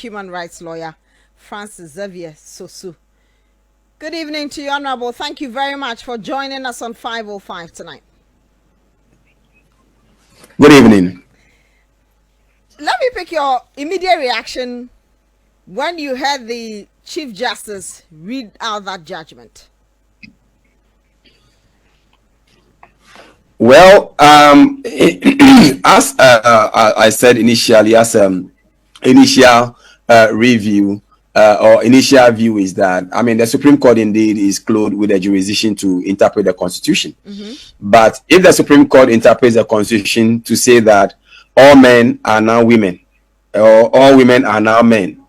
human rights lawyer, Francis Xavier Sosu. Good evening to you, Honorable. Thank you very much for joining us on 505 tonight. Good evening. Let me pick your immediate reaction when you heard the Chief Justice read out that judgment. Well, as I said initially, as initial review or initial view is that, I mean, the Supreme Court indeed is clothed with the jurisdiction to interpret the Constitution. But if the Supreme Court interprets the Constitution to say that all men are now women, or all women are now men,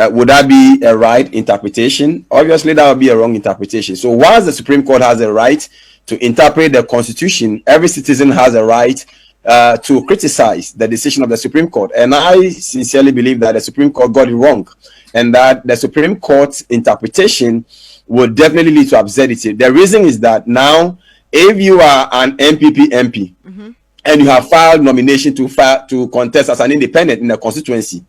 would that be a right interpretation? Obviously, that would be a wrong interpretation. So whilst the Supreme Court has a right to interpret the Constitution, every citizen has a right to criticize the decision of the Supreme Court. And I sincerely believe that the Supreme Court got it wrong, and that the Supreme Court's interpretation would definitely lead to absurdity. The reason is that now, if you are an MPP MP and you have filed nomination to contest as an independent in the constituency,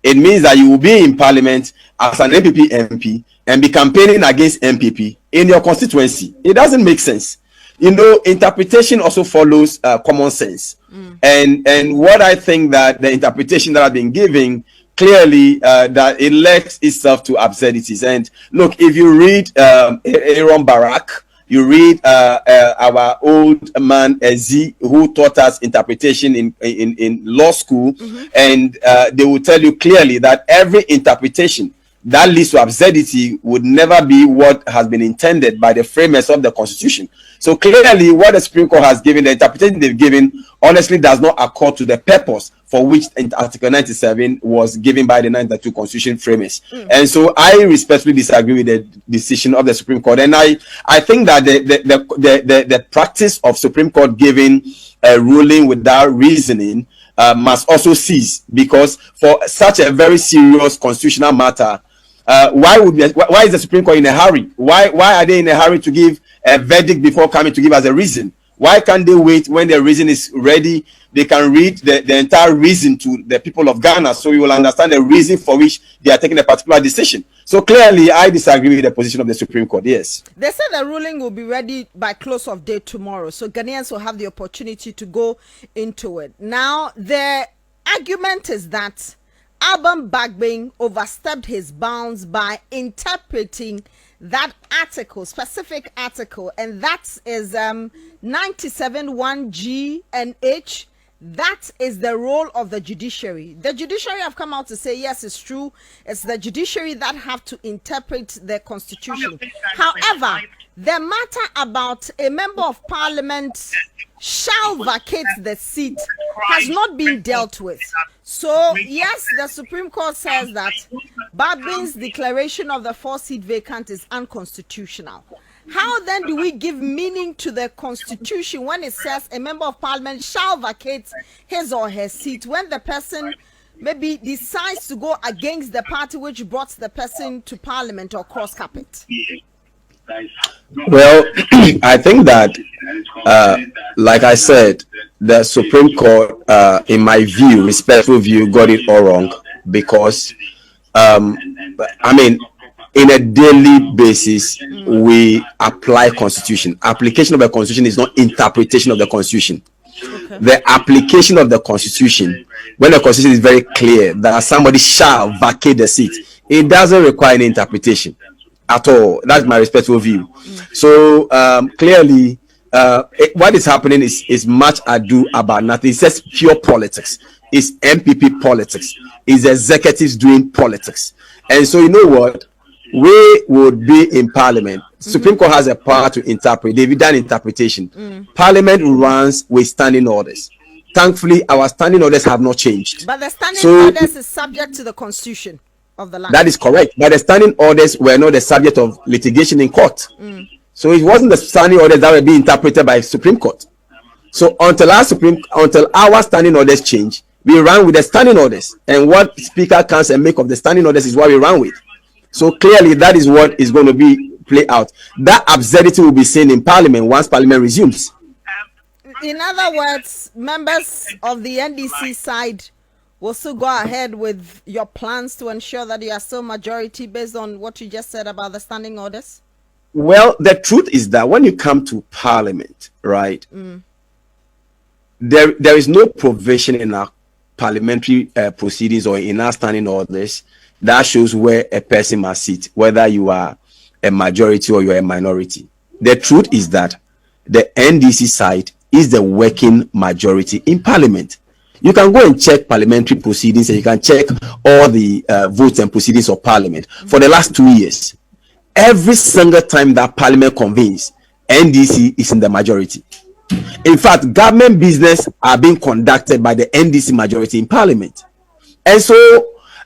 it means that you will be in Parliament as an MPP MP and be campaigning against MPP in your constituency. It doesn't make sense. You know, interpretation also follows common sense. And what I think that the interpretation that I've been giving clearly that it lends itself to absurdities. And look, if you read Aaron Barak, you read our old man Ezi, who taught us interpretation in law school, and they will tell you clearly that every interpretation that leads to absurdity would never be what has been intended by the framers of the Constitution. So clearly, what the Supreme Court has given, the interpretation they've given, honestly does not accord to the purpose for which Article 97 was given by the 1992 Constitution framers. And so I respectfully disagree with the decision of the Supreme Court. And I think that the practice of Supreme Court giving a ruling without reasoning must also cease, because for such a very serious constitutional matter, why is the Supreme Court in a hurry? Why are they in a hurry to give a verdict before coming to give us a reason? Why can't they wait when the reason is ready? They can read the entire reason to the people of Ghana, so we will understand the reason for which they are taking a particular decision. So clearly, I disagree with the position of the Supreme Court. Yes. They said the ruling will be ready by close of day tomorrow, so Ghanaians will have the opportunity to go into it. Now, the argument is that Alban Bagbin overstepped his bounds by interpreting that article, specific article, and that is 97(1)(g) and (h). That is the role of the judiciary. The judiciary have come out to say, yes, it's true. It's the judiciary that have to interpret the Constitution. However, the matter about a member of Parliament shall vacate the seat has not been dealt with. So, yes, the Supreme Court says that Bagbin's declaration of the 4-seat vacant is unconstitutional. How then do we give meaning to the Constitution when it says a member of Parliament shall vacate his or her seat when the person maybe decides to go against the party which brought the person to Parliament or cross carpet? Well, I think that, like I said, the Supreme Court, in my view, respectful view, got it all wrong, because, I mean, in a daily basis, we apply Constitution. Application of the Constitution is not interpretation of the Constitution. Okay. The application of the Constitution, when the Constitution is very clear that somebody shall vacate the seat, it doesn't require any interpretation at all. That's my respectful view. So clearly, what is happening is much ado about nothing. It's just pure politics. It's MPP politics. It's executives doing politics. And so you know what? We would be in Parliament. Supreme Court has a power to interpret. They've done interpretation. Parliament runs with standing orders. Thankfully, our standing orders have not changed. But the standing orders is subject to the Constitution of the land. That is correct. But the standing orders were not the subject of litigation in court. So it wasn't the standing orders that were being interpreted by Supreme Court. So until our standing orders change, we run with the standing orders. And what Speaker comes and make of the standing orders is what we run with. So clearly, that is what is going to be play out. That absurdity will be seen in Parliament once Parliament resumes. In other words, members of the NDC side will still go ahead with your plans to ensure that you are still majority based on what you just said about the standing orders? Well, the truth is that when you come to Parliament, right, there is no provision in our parliamentary proceedings or in our standing orders that shows where a person must sit, whether you are a majority or you're a minority. The truth is that the NDC side is the working majority in Parliament. You can go and check parliamentary proceedings and you can check all the votes and proceedings of Parliament for the last 2 years. Every single time that Parliament convenes, NDC is in the majority. In fact, government business are being conducted by the NDC majority in Parliament. And so,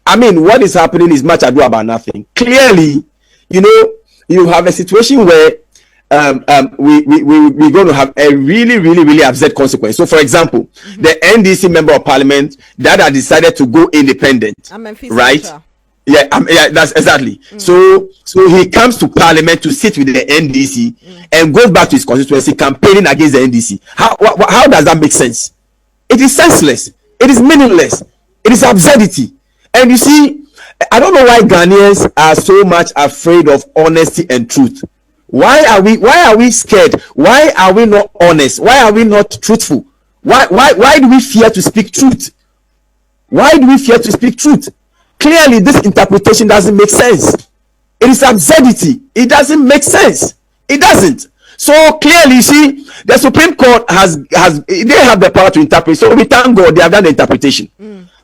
I mean, what is happening is much ado about nothing. Clearly, you know, you have a situation where we're going to have a really absurd consequence. So, for example, the NDC member of Parliament that had decided to go independent, right? Yeah, that's exactly. So he comes to Parliament to sit with the NDC and goes back to his constituency campaigning against the NDC. How does that make sense? It is senseless. It is meaningless. It is absurdity. And you see, I don't know why Ghanaians are so much afraid of honesty and truth. Why are we scared? Why are we not honest? Why are we not truthful? Why do we fear to speak truth? Why do we fear to speak truth? Clearly, this interpretation doesn't make sense. It is absurdity. It doesn't make sense. It doesn't. So clearly, you see, the Supreme Court they have the power to interpret. So we thank God they have done the interpretation.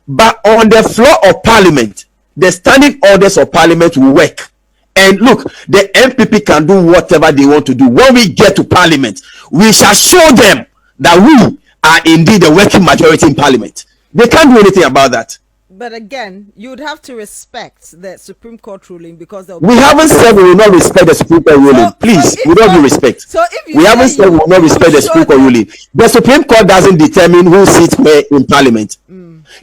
But on the floor of Parliament, the standing orders of Parliament will work. And look, the MPP can do whatever they want to do. When we get to Parliament, we shall show them that we are indeed the working majority in Parliament. They can't do anything about that. But again, you would have to respect the Supreme Court ruling because we haven't said we will not respect the Supreme Court ruling. Please, we don't do respect. So if we haven't said we will not respect the Supreme Court ruling. The Supreme Court doesn't determine who sits where in Parliament.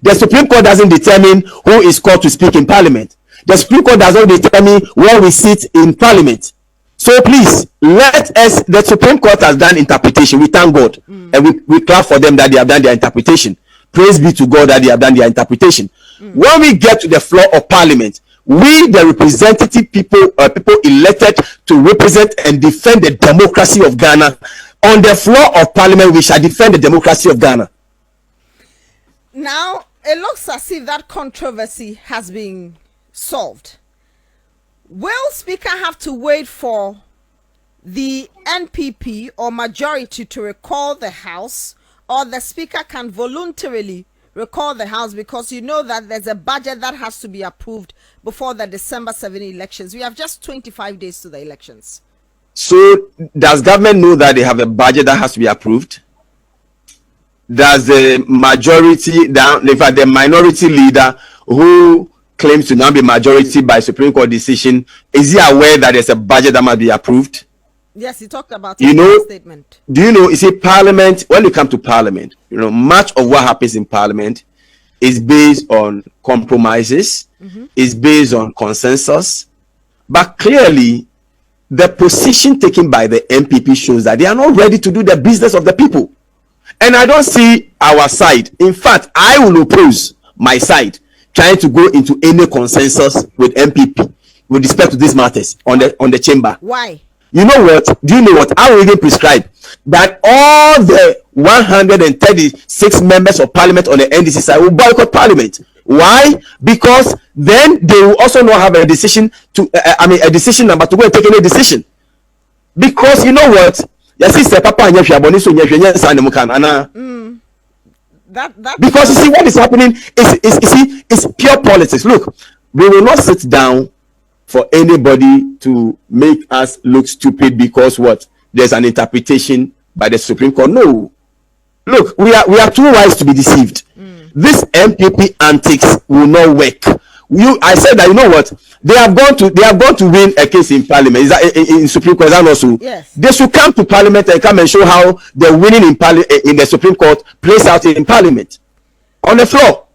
The Supreme Court doesn't determine who is called to speak in Parliament. The Supreme Court doesn't determine where we sit in Parliament. So please, the Supreme Court has done interpretation. We thank God. And we clap for them that they have done their interpretation. Praise be to God that they have done their interpretation. When we get to the floor of Parliament, we, the representative people elected to represent and defend the democracy of Ghana, on the floor of Parliament, we shall defend the democracy of Ghana. Now, it looks as if that controversy has been solved. Will Speaker have to wait for the NPP or majority to recall the House, or the Speaker can voluntarily recall the House, because you know that there's a budget that has to be approved before the December 7 elections? We have just 25 days to the elections. So does government know that they have a budget that has to be approved? Does the majority, in fact the minority leader who claims to now be majority by Supreme Court decision, is he aware that there's a budget that must be approved? Yes, he talked about it in his statement. Do you know, you see, Parliament, when you come to Parliament, you know, much of what happens in Parliament is based on compromises, is based on consensus. But clearly, the position taken by the MPP shows that they are not ready to do the business of the people. And I don't see our side. In fact, I will oppose my side trying to go into any consensus with MPP with respect to these matters on the chamber. Why? You know what? Do you know what? I will even prescribe that all the 136 members of Parliament on the NDC side will boycott Parliament. Why? Because then they will also not have a decision to, a decision number to go and take any decision. Because you know what? Because you see what is happening is pure politics. Look, we will not sit down for anybody to make us look stupid because what? There's an interpretation by the Supreme Court. No. Look, we are too wise to be deceived. This MPP antics will not work. I said that, you know what? They have gone to win a case in Parliament. Is that in Supreme Court? Is that also? Yes. They should come to Parliament and come and show how the winning in the Supreme Court plays out in Parliament. On the floor.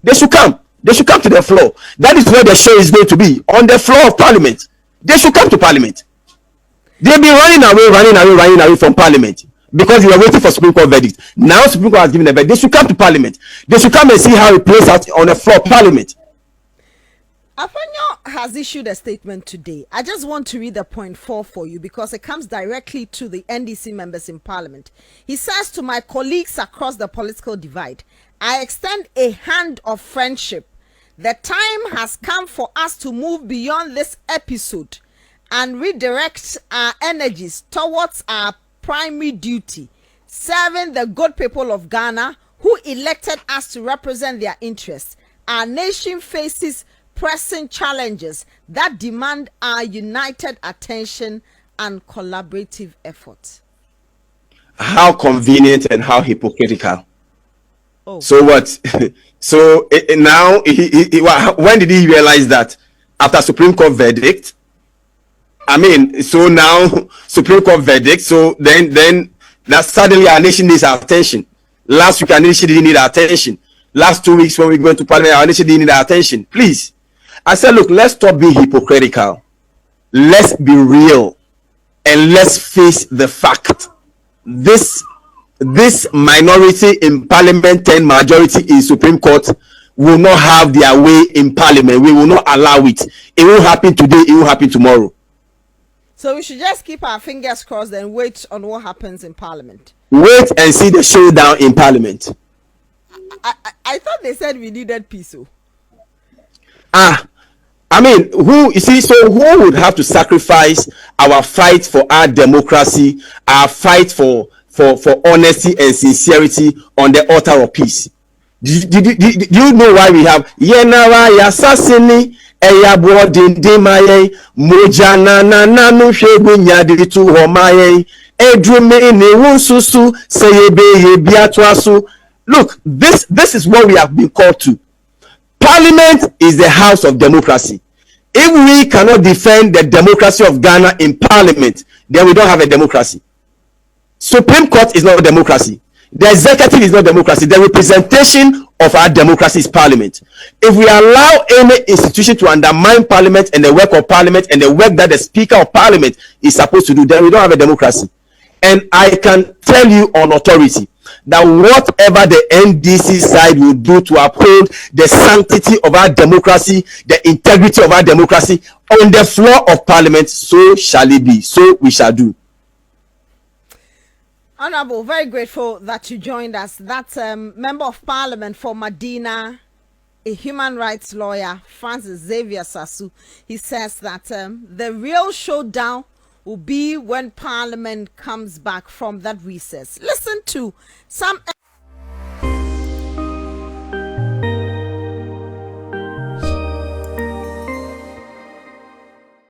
They should come. They should come to the floor. That is where the show is going to be. On the floor of Parliament. They should come to Parliament. They've been running away from Parliament. because you were waiting for Supreme Court verdict. Now Supreme Court has given a verdict. They should come to Parliament. They should come and see how it plays out on the floor of Parliament. Afanyo has issued a statement today. I just want to read the point 4 for you because it comes directly to the NDC members in Parliament. He says, to my colleagues across the political divide, I extend a hand of friendship. The time has come for us to move beyond this episode and redirect our energies towards our primary duty, serving the good people of Ghana who elected us to represent their interests. Our nation faces pressing challenges that demand our united attention and collaborative efforts. How convenient and how hypocritical. Oh. So what? So now, when did he realize that? After Supreme Court verdict? I mean, so now Supreme Court verdict. So then that suddenly our nation needs our attention. Last week our nation didn't need our attention. Last 2 weeks when we went to Parliament, our nation didn't need our attention. Please. I said, look, let's stop being hypocritical. Let's be real. And let's face the fact. This minority in Parliament and majority in Supreme Court will not have their way in Parliament. We will not allow it. It will happen today. It will happen tomorrow. So we should just keep our fingers crossed and wait on what happens in Parliament. Wait and see the showdown in Parliament. I thought they said we needed peace. I mean, who would have to sacrifice our fight for our democracy, our fight for honesty and sincerity on the altar of peace? Do you know why we have Yenawa Yasasini Eyabo Dindimaye Mojana Nanu Shebunya Ditu Homaye Edrume Newunsusu Seyebe Biatwasu. Look, this is what we have been called to. Parliament is the house of democracy. If we cannot defend the democracy of Ghana in Parliament, then we don't have a democracy. Supreme Court is not a democracy. The executive is not democracy. The representation of our democracy is Parliament. If we allow any institution to undermine Parliament and the work of Parliament and the work that the Speaker of Parliament is supposed to do, then we don't have a democracy. And I can tell you on authority that whatever the NDC side will do to uphold the sanctity of our democracy, the integrity of our democracy on the floor of Parliament, so shall it be. So we shall do. Honorable, very grateful that you joined us. That's Member of Parliament for Medina, a human rights lawyer, Francis Xavier Sasu. He says that the real showdown will be when Parliament comes back from that recess. Listen to some